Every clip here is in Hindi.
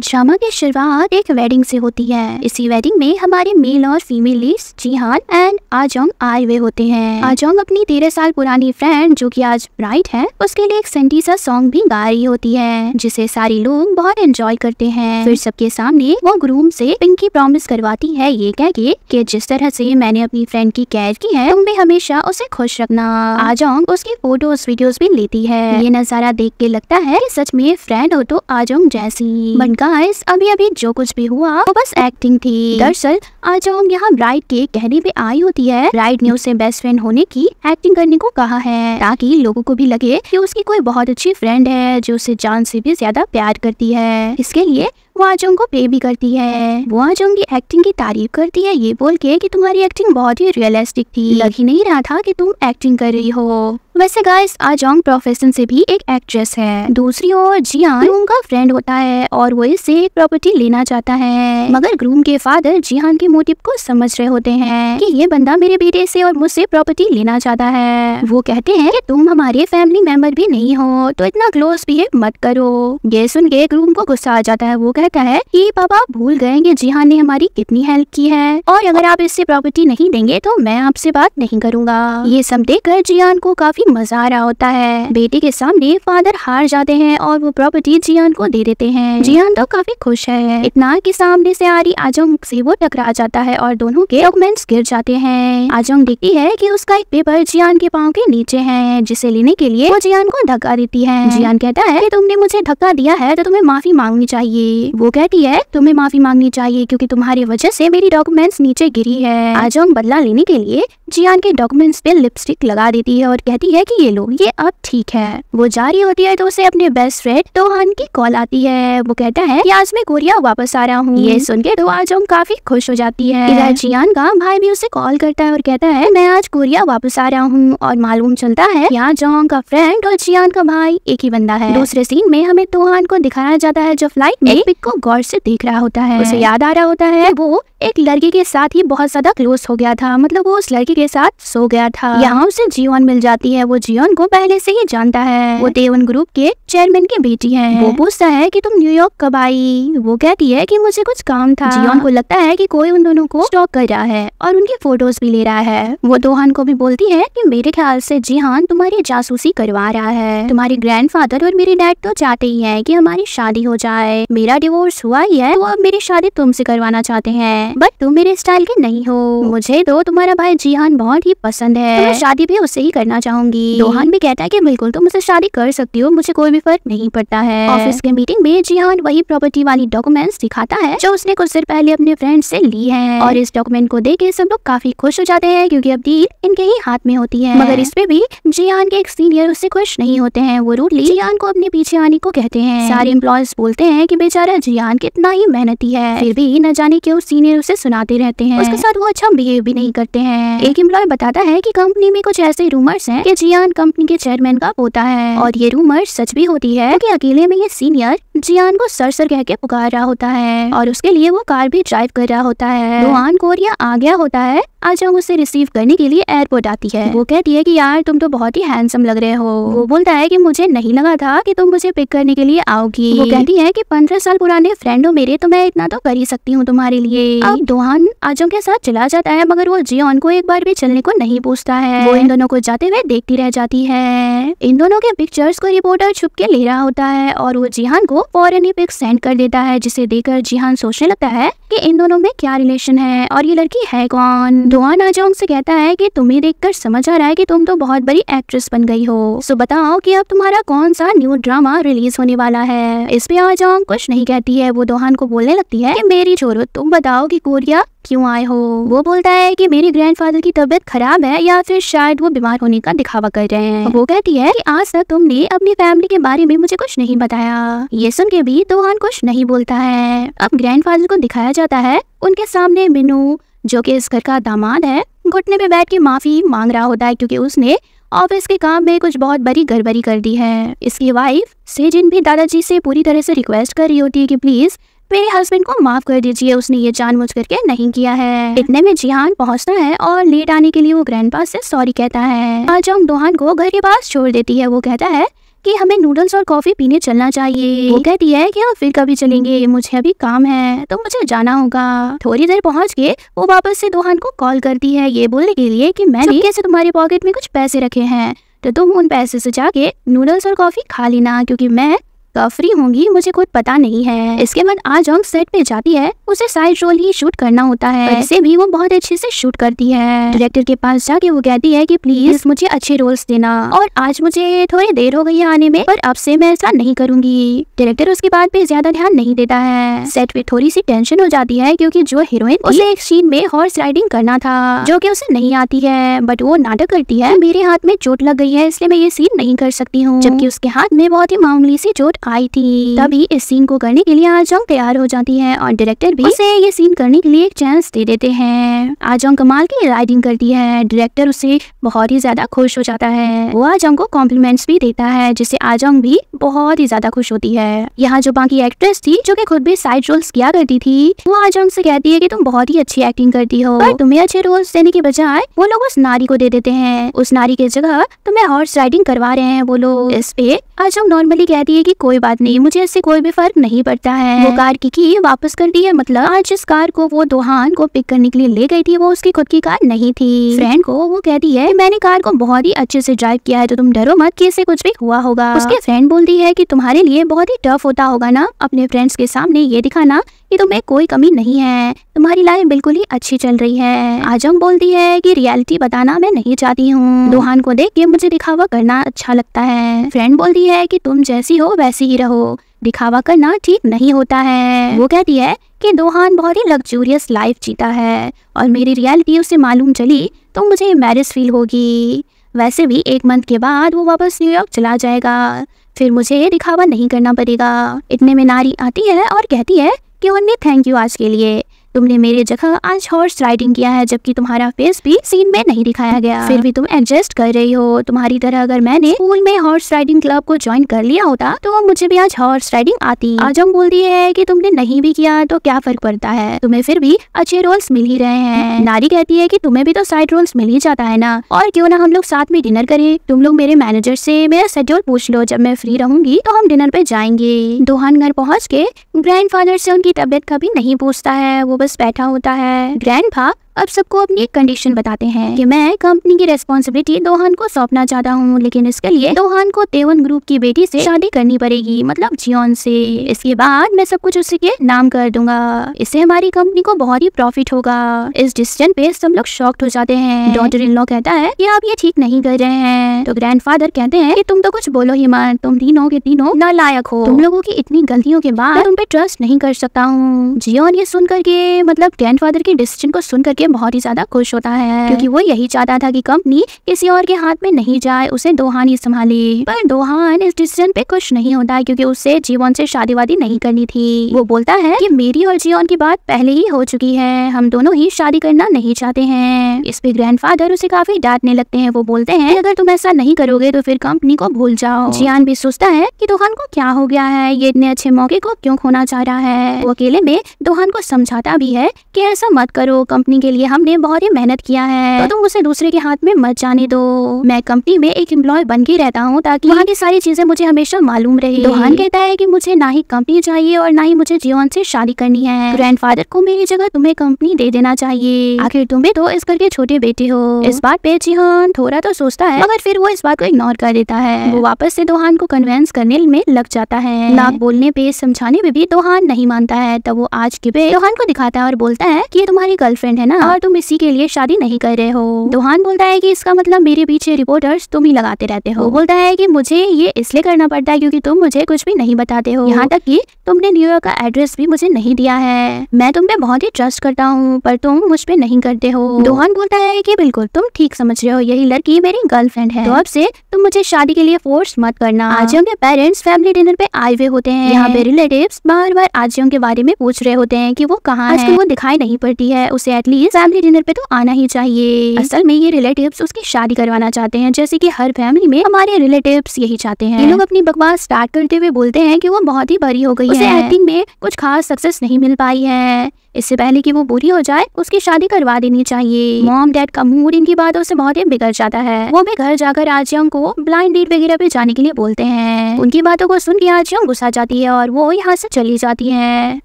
ड्रामा की शुरुआत एक वेडिंग से होती है। इसी वेडिंग में हमारे मेल और फीमेल लीड्स जिहान एंड आजोंग आए हुए होते हैं। आजोंग अपनी 13 साल पुरानी फ्रेंड जो कि आज ब्राइड है उसके लिए एक सेंटी सा सॉन्ग भी गा रही होती है जिसे सारे लोग बहुत एंजॉय करते हैं। फिर सबके सामने वो ग्रूम से पिंकी प्रॉमिस करवाती है ये कह के कि जिस तरह से मैंने अपनी फ्रेंड की केयर की है तुम भी हमेशा उसे खुश रखना। आजोंग उसकी फोटोज वीडियोस भी लेती है। ये नजारा देख के लगता है कि सच में फ्रेंड हो तो आजोंग जैसी। बट गाइस अभी अभी जो कुछ भी हुआ वो बस एक्टिंग थी। दरअसल आजोंग यहाँ ब्राइड के कहने पे आई होती है। ब्राइड ने उसे बेस्ट फ्रेंड होने की एक्टिंग करने को कहा है ताकि लोगों को भी लगे कि उसकी कोई बहुत अच्छी फ्रेंड है जो उसे जान से भी ज्यादा प्यार करती है। इसके लिए वो आजोंग को पे भी करती है। वो आजोंग की एक्टिंग की तारीफ करती है ये बोल के कि तुम्हारी एक्टिंग बहुत ही रियलिस्टिक थी, लग ही नहीं रहा था कि तुम एक्टिंग कर रही हो। वैसे गाइस आजोंग प्रोफेशन से भी एक एक्ट्रेस है। दूसरी ओर जिहान ग्रूम का फ्रेंड होता है और वो इससे एक प्रॉपर्टी लेना चाहता है, मगर ग्रूम के फादर जिहान के मोटिव को समझ रहे होते हैं कि ये बंदा मेरे बेटे से और मुझसे प्रॉपर्टी लेना चाहता है। वो कहते हैं कि तुम हमारे फैमिली मेंबर भी नहीं हो तो इतना क्लोज बिहेव मत करो। ये सुन के ग्रूम को गुस्सा आ जाता है। वो कहता है कि पापा भूल गए कि जिहान ने हमारी कितनी हेल्प की है और अगर आप इससे प्रॉपर्टी नहीं देंगे तो मैं आपसे बात नहीं करूंगा। ये सब देखकर जिहान को काफी मजा आ रहा होता है। बेटे के सामने फादर हार जाते हैं और वो प्रॉपर्टी जिहान को दे देते हैं। जिहान तो काफी खुश है। इतना कि सामने से आ रही आजोंग से वो टकरा जाता है और दोनों के डॉक्यूमेंट्स गिर जाते हैं। आजोंग देखती है कि उसका एक पेपर जिहान के पाँव के नीचे है जिसे लेने के लिए वो जिहान को धक्का देती है। जिहान कहता है कि तुमने मुझे धक्का दिया है तो तुम्हें माफी मांगनी चाहिए। वो कहती है तुम्हें माफी मांगनी चाहिए क्योंकि तुम्हारी वजह से मेरी डॉक्यूमेंट्स नीचे गिरी है। आजोंग बदला लेने के लिए जिहान के डॉक्यूमेंट्स पे लिपस्टिक लगा देती है और कहती है कि ये लो ये अब ठीक है। वो जा रही होती है तो उसे अपने बेस्ट फ्रेंड तोहान की कॉल आती है। वो कहता है कि आज मैं कोरिया वापस आ रहा हूँ। ये सुन के तो आजोंग काफी खुश हो जाती है। इधर जिहान का भाई भी उसे कॉल करता है और कहता है मैं आज कोरिया वापस आ रहा हूँ और मालूम चलता है कि आजोंग का फ्रेंड और जिहान का भाई एक ही बंदा है। दूसरे सीन में हमें तोहान को दिखाया जाता है जो फ्लाइट में पिक को गौर से देख रहा होता है। उसे याद आ रहा होता है वो एक लड़की के साथ ही बहुत ज्यादा क्लोज हो गया था, मतलब वो उस लड़की के साथ सो गया था। यहाँ उसे जियोन मिल जाती है। वो जियोन को पहले से ही जानता है। वो देवन ग्रुप के चेयरमैन की बेटी है। वो पूछता है कि तुम न्यूयॉर्क कब आई। वो कहती है कि मुझे कुछ काम था। जियोन को लगता है कि कोई उन दोनों को स्टॉक कर रहा है और उनकी फोटोज भी ले रहा है। वो तोहान को भी बोलती है कि मेरे ख्याल से जिहान तुम्हारी जासूसी करवा रहा है। तुम्हारे ग्रैंडफादर और मेरे डैड तो चाहते ही है कि हमारी शादी हो जाए। मेरा डिवोर्स हुआ ही है, वो अब मेरी शादी तुमसे करवाना चाहते हैं बट तुम मेरे स्टाइल के नहीं हो। मुझे तो तुम्हारा भाई जिहान बहुत ही पसंद है, मैं शादी भी उससे ही करना चाहूंगी। तोहान भी कहता है कि बिल्कुल तुम मुझसे शादी कर सकती हो, मुझे कोई भी फर्क नहीं पड़ता है। ऑफिस के मीटिंग में जिहान वही प्रॉपर्टी वाली डॉक्यूमेंट्स दिखाता है जो उसने कुछ देर पहले अपने फ्रेंड से ली है और इस डॉक्यूमेंट को देख के सब लोग काफी खुश हो जाते हैं क्योंकि अब डील इनके ही हाथ में होती है। मगर इस पे भी जिहान के एक सीनियर उससे खुश नहीं होते हैं। वो रूडली जिहान को अपने पीछे आने को कहते हैं। सारे एम्प्लॉयज बोलते हैं कि बेचारा जिहान कितना ही मेहनती है, फिर भी न जाने क्यों सीनियर उसे सुनाते रहते हैं। उसके साथ वो अच्छा बिहेव भी नहीं करते हैं। एक एम्प्लॉय बताता है कि कंपनी में कुछ ऐसे रूमर्स हैं कि जिहान कंपनी के चेयरमैन का पोता है और ये रूमर्स सच भी होती है कि अकेले में ये सीनियर जिहान को सर सर कह के पुकार रहा होता है और उसके लिए वो कार भी ड्राइव कर रहा होता है। तोहान कोरिया आ गया होता है। आजोंग उसे रिसीव करने के लिए एयरपोर्ट आती है। वो कहती है कि यार तुम तो बहुत ही हैंडसम लग रहे हो। वो बोलता है कि मुझे नहीं लगा था कि तुम मुझे पिक करने के लिए आओगी। वो कहती है कि 15 साल पुराने फ्रेंड हो मेरे, तो मैं इतना तो कर ही सकती हूँ तुम्हारे लिए। अब तोहान आजोंग के साथ चला जाता है मगर वो जियोन को एक बार भी चलने को नहीं पूछता है। वो इन दोनों को जाते हुए देखती रह जाती है। इन दोनों के पिक्चर्स को रिपोर्टर छुप के ले रहा होता है और वो जिहान को फौरन ही पिक सेंड कर देता है जिसे देखकर जिहान सोचने लगता है कि इन दोनों में क्या रिलेशन है और ये लड़की है कौन। तोहान आजोंग से कहता है कि तुम्हें देखकर समझ आ रहा है कि तुम तो बहुत बड़ी एक्ट्रेस बन गई हो, सो बताओ कि अब तुम्हारा कौन सा न्यू ड्रामा रिलीज होने वाला है। इस पे आजोंग कुछ नहीं कहती है। वो तोहान को बोलने लगती है कि मेरी छोरो तुम बताओ कि कोरिया क्यों आए हो। वो बोलता है कि मेरे ग्रैंडफादर की तबीयत खराब है या फिर शायद वो बीमार होने का दिखावा कर रहे हैं। वो कहती है कि आज तक तुमने अपनी फैमिली के बारे में मुझे कुछ नहीं बताया। ये सुन के भी तोहान कुछ नहीं बोलता है। अब ग्रैंडफादर को दिखाया जाता है। उनके सामने मिनू जो कि इस घर का दामाद है घुटने पे बैठ के माफी मांग रहा होता है क्योंकि उसने ऑफिस के काम में कुछ बहुत बड़ी गड़बड़ी कर दी है। इसकी वाइफ सेजिन भी दादाजी से पूरी तरह से रिक्वेस्ट कर रही होती है कि प्लीज मेरे हस्बैंड को माफ कर दीजिए, उसने ये जानबूझ करके नहीं किया है। इतने में जिहान पहुंचता है और लेट आने के लिए वो ग्रैंडपा से सॉरी कहता है। आजोंग तोहान को घर के पास छोड़ देती है। वो कहता है कि हमें नूडल्स और कॉफी पीने चलना चाहिए। वो कहती है कि हाँ फिर कभी चलेंगे, मुझे अभी काम है तो मुझे जाना होगा। थोड़ी देर पहुंच के वो वापस से दोहान को कॉल करती है ये बोलने के लिए कि मैंने कैसे तुम्हारे पॉकेट में कुछ पैसे रखे हैं तो तुम उन पैसे से जाके नूडल्स और कॉफी खा लेना, क्योंकि मैं कब फ्री होंगी मुझे कुछ पता नहीं है। इसके बाद आजोंग सेट पे जाती है, उसे साइड रोल ही शूट करना होता है, इसे भी वो बहुत अच्छे से शूट करती है। डायरेक्टर के पास जाके वो कहती है कि प्लीज मुझे अच्छे रोल्स देना और आज मुझे थोड़ी देर हो गई है आने में, पर अब से मैं ऐसा नहीं करूंगी। डायरेक्टर उसकी बात पे ज्यादा ध्यान नहीं देता है। सेट पे थोड़ी सी टेंशन हो जाती है क्योंकि जो हीरोइन उसे एक सीन में हॉर्स राइडिंग करना था जो कि उसे नहीं आती है, बट वो नाटक करती है मेरे हाथ में चोट लग गई है इसलिए मैं ये सीन नहीं कर सकती हूँ, जबकि उसके हाथ में बहुत ही मामूली सी चोट आई थी। तभी इस सीन को करने के लिए आजोंग तैयार हो जाती है और डायरेक्टर भी उसे ये सीन करने के लिए एक चांस दे देते हैं। आजोंग कमाल की राइडिंग करती है, डायरेक्टर उससे बहुत ही ज्यादा खुश हो जाता है। वो आजोंग को कॉम्प्लीमेंट्स भी देता है जिससे आजोंग भी बहुत ही ज्यादा खुश होती है। यहाँ जो बाकी एक्ट्रेस थी जो कि खुद भी साइड रोल्स किया करती थी वो आजोंग से कहती है कि तुम बहुत ही अच्छी एक्टिंग करती हो, पर तुम्हें अच्छे रोल्स देने के बजाय वो लोग उस नारी को दे देते हैं, उस नारी के जगह तुम्हें हॉर्स राइडिंग करवा रहे हैं वो लोग। इस पे आजोंग नॉर्मली कहती है कि कोई बात नहीं, मुझे इससे कोई भी फर्क नहीं पड़ता है। वो कार की वापस कर दी है, मतलब आज जिस कार को वो दोहान को पिक करने के लिए ले गई थी वो उसकी खुद की कार नहीं थी। फ्रेंड को वो कहती है मैंने कार को बहुत ही अच्छे से ड्राइव किया है तो तुम डरो मत कि इससे कुछ भी हुआ होगा। उसके फ्रेंड बोलती है कि तुम्हारे लिए बहुत ही टफ होता होगा ना अपने फ्रेंड्स के सामने ये दिखाना कि तुम्हें कोई कमी नहीं है, तुम्हारी लाइफ बिल्कुल ही अच्छी चल रही है। आजोंग बोलती है कि रियलिटी बताना मैं नहीं चाहती हूँ, दोहान को देख के मुझे दिखावा करना अच्छा लगता है। फ्रेंड बोलती है कि तुम जैसी हो वैसी ही रहो, दिखावा करना ठीक नहीं होता है। वो कहती है कि दोहान बहुत ही लग्जूरियस लाइफ जीता है और मेरी रियलिटी उसे मालूम चली तो मुझे एम्बैरेस फील होगी। वैसे भी 1 मंथ के बाद वो वापस न्यूयॉर्क चला जाएगा, फिर मुझे दिखावा नहीं करना पड़ेगा। इतने में नारी आती है और कहती है कि उन्हें थैंक यू आज के लिए, तुमने मेरी जगह आज हॉर्स राइडिंग किया है जबकि तुम्हारा फेस भी सीन में नहीं दिखाया गया, फिर भी तुम एडजस्ट कर रही हो। तुम्हारी तरह अगर मैंने स्कूल में हॉर्स राइडिंग क्लब को ज्वाइन कर लिया होता तो मुझे भी आज हॉर्स राइडिंग आती। आजोंग बोलती है कि तुमने नहीं भी किया तो क्या फर्क पड़ता है, तुम्हें फिर भी अच्छे रोल्स मिल ही रहे हैं। नारी कहती है कि तुम्हें भी तो साइड रोल्स मिल ही जाता है ना, और क्यों ना हम लोग साथ में डिनर करें, तुम लोग मेरे मैनेजर से मेरा शेड्यूल पूछ लो, जब मैं फ्री रहूंगी तो हम डिनर पे जाएंगे। दोहान घर पहुँच के ग्रैंडफादर से उनकी तबीयत कभी नहीं पूछता है, वो बस बैठा होता है। ग्रैंडपा अब सबको अपनी एक कंडीशन बताते हैं कि मैं कंपनी की रेस्पॉन्सिबिलिटी दोहान को सौंपना चाहता हूँ, लेकिन इसके लिए दोहान को तेवन ग्रुप की बेटी से शादी करनी पड़ेगी, मतलब जियोन से। इसके बाद मैं सब कुछ उसी के नाम कर दूंगा, इससे हमारी कंपनी को बहुत ही प्रॉफिट होगा। इस डिसीजन पे सब लोग शॉक्ड हो जाते हैं। डॉटर इन लॉ कहता है कि आप ये ठीक नहीं कर रहे हैं, तो ग्रैंडफादर कहते हैं कि तुम तो कुछ बोलो ही मत, तुम तीनों के तीनों नालायक हो, तुम लोगों की इतनी गलतियों के बाद तुम पे ट्रस्ट नहीं कर सकता हूँ। जियोन ये सुन करके, मतलब ग्रैंडफादर के डिसीजन को सुन करके बहुत ही ज्यादा खुश होता है, क्योंकि वो यही चाहता था कि कंपनी किसी और के हाथ में नहीं जाए, उसे दोहान ही संभाले। पर दोहान इस डिसीजन पे खुश नहीं होता क्योंकि उसे जीवन से शादी वादी नहीं करनी थी। वो बोलता है कि मेरी और जीवन की बात पहले ही हो चुकी है, हम दोनों ही शादी करना नहीं चाहते हैं। इस पे ग्रैंडफादर उसे काफी डांटने लगते हैं। वो बोलते हैं अगर तुम ऐसा नहीं करोगे तो फिर कंपनी को भूल जाओ। जियान भी सोचता है कि दोहान को क्या हो गया है, ये इतने अच्छे मौके को क्यों खोना चाह रहा है। वो अकेले में दोहान को समझाता भी है कि ऐसा मत करो, कंपनी के लिए हमने बहुत ही मेहनत किया है तो तुम उसे दूसरे के हाथ में मत जाने दो। मैं कंपनी में एक एम्प्लॉय बन के रहता हूँ ताकि वहाँ की सारी चीजें मुझे हमेशा मालूम रहे। दोहान कहता है कि मुझे ना ही कंपनी चाहिए और ना ही मुझे जियोन से शादी करनी है। ग्रैंडफादर को मेरी जगह तुम्हें कंपनी दे देना चाहिए, आखिर तुम भी तो इस घर के छोटे बेटे हो। इस बात पे जियोन थोड़ा तो सोचता है मगर फिर वो इस बात को इग्नोर कर देता है। वो वापस से दोहान को कन्वेंस करने में लग जाता है। लाख बोलने पे, समझाने में भी दोहान नहीं मानता है। तब वो आज के पे दोहान को दिखाता है और बोलता है कि ये तुम्हारी गर्लफ्रेंड है ना, और तुम इसी के लिए शादी नहीं कर रहे हो। दोहान बोलता है कि इसका मतलब मेरे पीछे रिपोर्टर्स तुम ही लगाते रहते हो। वो बोलता है कि मुझे ये इसलिए करना पड़ता है क्योंकि तुम मुझे कुछ भी नहीं बताते हो, यहाँ तक कि तुमने न्यूयॉर्क का एड्रेस भी मुझे नहीं दिया है। मैं तुम पे बहुत ही ट्रस्ट करता हूँ पर तुम मुझ पे नहीं करते हो। दोहान बोलता है कि बिल्कुल तुम ठीक समझ रहे हो, यही लड़की मेरी गर्लफ्रेंड है, तो अब से तुम मुझे शादी के लिए फोर्स मत करना। आजियों के पेरेंट्स फैमिली डिनर पे आए हुए होते हैं। यहाँ पे रिलेटिव्स बार बार आजियों के बारे में पूछ रहे होते हैं कि वो कहाँ है, वो दिखाई नहीं पड़ती है, उसे एटलीस्ट फैमिली डिनर पे तो आना ही चाहिए। असल में ये रिलेटिव्स उसकी शादी करवाना चाहते हैं, जैसे कि हर फैमिली में हमारे रिलेटिव्स यही चाहते हैं। ये लोग अपनी बकवास स्टार्ट करते हुए बोलते हैं कि वो बहुत ही बड़ी हो गई है, उसे एक्टिंग में कुछ खास सक्सेस नहीं मिल पाई है, इससे पहले कि वो बुरी हो जाए उसकी शादी करवा देनी चाहिए। मॉम डैड का मूड इनकी बातों से बहुत ही बिगड़ जाता है। वो भी घर जाकर आजियोंग को ब्लाइंड डेट वगैरह पे जाने के लिए बोलते हैं। उनकी बातों को सुन के आजियोंग गुस्सा जाती है और वो यहाँ से चली जाती है।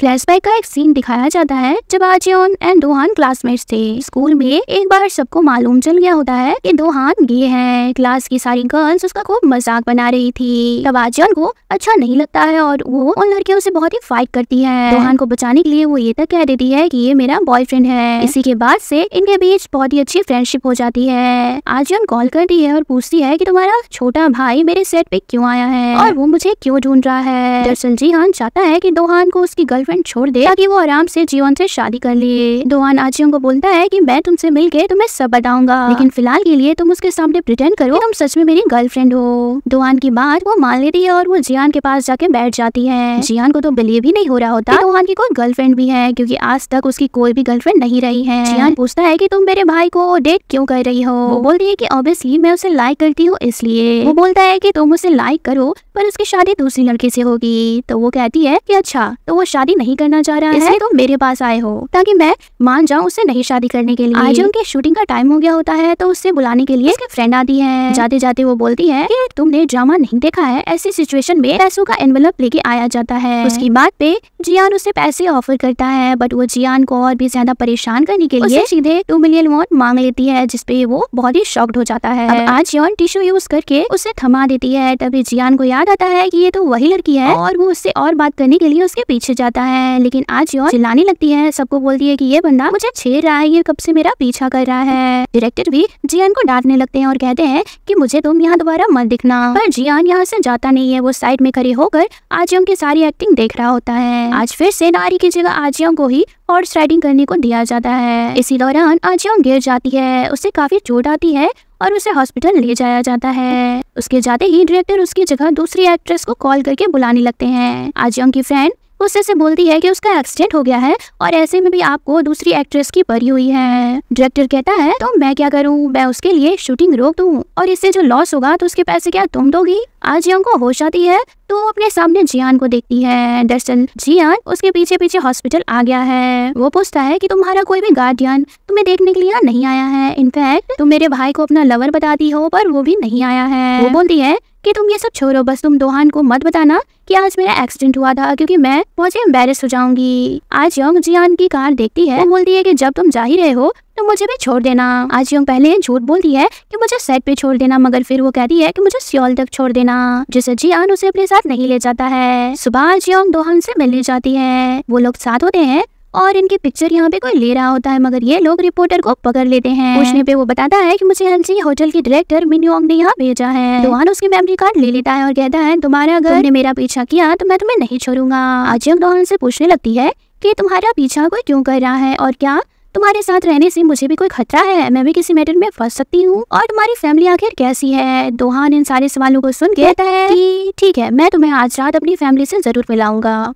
फ्लैशबैक का एक सीन दिखाया जाता है जब आजियोंग एंड दोहान क्लासमेट्स थे। स्कूल में एक बार सबको मालूम चल गया होता है कि दोहान गे है। क्लास की सारी गर्ल्स उसका खूब मजाक बना रही थी। तब आजियोंग को अच्छा नहीं लगता है और वो उन लड़कियों से बहुत ही फाइट करती है। दोहान को बचाने के लिए वो ये तक कह देती है कि ये मेरा बॉयफ्रेंड है। इसी के बाद से इनके बीच बहुत ही अच्छी फ्रेंडशिप हो जाती है। आजियोंग कॉल करती है और पूछती है कि तुम्हारा छोटा भाई मेरे सेट पे क्यों आया है और वो मुझे क्यों ढूंढ रहा है। दरअसल जिहान चाहता है कि दोहान को उसकी गर्लफ्रेंड छोड़ दे ताकि वो आराम से जीवन से शादी कर ले। दोहान आजियोंग को बोलता है कि मैं तुमसे मिलके तुम्हें सब बताऊंगा, लेकिन फिलहाल के लिए तुम उसके सामने प्रिटेंड करो कि तुम सच में मेरी गर्लफ्रेंड हो। दोहान की बात वो मान लेती है और वो जिहान के पास जाके बैठ जाती है। जिहान को तो बिलीव ही नहीं हो रहा होता दोहान की कोई गर्लफ्रेंड भी है, क्योंकि आज तक उसकी कोई भी गर्लफ्रेंड नहीं रही है। जिहान पूछता है कि तुम मेरे भाई को डेट क्यों कर रही हो। वो बोलती है कि ऑब्वियसली मैं उसे लाइक करती हूँ इसलिए। वो बोलता है कि तुम उसे लाइक करो पर उसकी शादी दूसरी लड़की से होगी। तो वो कहती है कि अच्छा तो वो शादी नहीं करना चाह रहा है इसलिए तुम मेरे पास आए हो ताकि मैं मान जाऊँ उससे नहीं शादी करने के लिए। आज उनके शूटिंग का टाइम हो गया होता है तो उससे बुलाने के लिए उसकी फ्रेंड आती है। जाते जाते वो बोलती है कि तुमने ड्रामा नहीं देखा है, ऐसी सिचुएशन में पैसों का एनवेलप लेके आया जाता है। उसकी बात पे जियान उसे पैसे ऑफर करता है बट वो जियान को और भी ज्यादा परेशान करने के लिए सीधे 2 मिलियन वॉन मांग लेती है, जिसपे वो बहुत ही शॉक्ड हो जाता है। अब आज जियान टिश्यू यूज करके उसे थमा देती है। तभी जियान को याद आता है कि ये तो वही लड़की है और वो उससे और बात करने के लिए उसके पीछे जाता है। लेकिन आज जियान चिल्लाने लगती है, सबको बोलती है कि ये बंदा मुझे छेड़ रहा है, ये कब से मेरा पीछा कर रहा है। डायरेक्टर भी जियान को डांटने लगते हैं और कहते हैं कि मुझे तुम यहाँ दोबारा मत दिखना। पर जियान यहाँ से जाता नहीं है, वो साइड में खड़े होकर आजियोंग की सारी एक्टिंग देख रहा होता है। आज फिर से नारी की जगह आजियोंग को ही हॉर्स राइडिंग करने को दिया जाता है। इसी दौरान आजियोंग गिर जाती है, उसे काफी चोट आती है और उसे हॉस्पिटल ले जाया जाता है। उसके जाते ही डायरेक्टर उसकी जगह दूसरी एक्ट्रेस को कॉल करके बुलाने लगते हैं। आजियोंग की फ्रेंड उससे से बोलती है कि उसका एक्सीडेंट हो गया है और ऐसे में भी आपको दूसरी एक्ट्रेस की परी हुई है। डायरेक्टर कहता है तो मैं क्या करूं, मैं उसके लिए शूटिंग रोक दूं और इससे जो लॉस होगा तो उसके पैसे क्या तुम दोगी। आजियोंग को होश आती है तो अपने सामने जियान को देखती है। दरअसल जियान उसके पीछे पीछे हॉस्पिटल आ गया है। वो पूछता है कि तुम्हारा कोई भी गार्डियन तुम्हें देखने के लिए यहाँ नहीं आया है, इनफैक्ट तुम मेरे भाई को अपना लवर बताती हो पर वो भी नहीं आया है। वो बोलती है कि तुम ये सब छोड़ो, बस तुम दोहान को मत बताना कि आज मेरा एक्सीडेंट हुआ था क्योंकि मैं बहुत एम्बैरेस हो जाऊंगी। आजियोंग जियान की कार देखती है, वो बोलती है कि जब तुम जा ही रहे हो तो मुझे भी छोड़ देना। आजियोंग पहले झूठ बोलती है कि मुझे सेट पे छोड़ देना, मगर फिर वो कहती है कि मुझे सियोल तक छोड़ देना, जिसे जियान उसे अपने साथ नहीं ले जाता है। सुबह आजियोंग दोहान से मिलने जाती है। वो लोग साथ होते हैं और इनकी पिक्चर यहाँ पे कोई ले रहा होता है, मगर ये लोग रिपोर्टर को पकड़ लेते हैं। पूछने पे वो बताता है कि मुझे एलजी होटल की डायरेक्टर मिन्योंग ने यहाँ भेजा है। दोहान उसकी मेमोरी कार्ड ले लेता है और कहता है तुम्हारा अगर तुमने मेरा पीछा किया तो मैं तुम्हें नहीं छोड़ूंगा। आजियोंग दोहान से पूछने लगती है कि तुम्हारा पीछा कोई क्यों कर रहा है और क्या तुम्हारे साथ रहने से मुझे भी कोई खतरा है, मैं भी किसी मैटर में फंस सकती हूँ, और तुम्हारी फैमिली आखिर कैसी है। दोहान इन सारे सवालों को सुन के कहता है कि ठीक है, मैं तुम्हें आज रात अपनी फैमिली से जरूर मिलाऊंगा।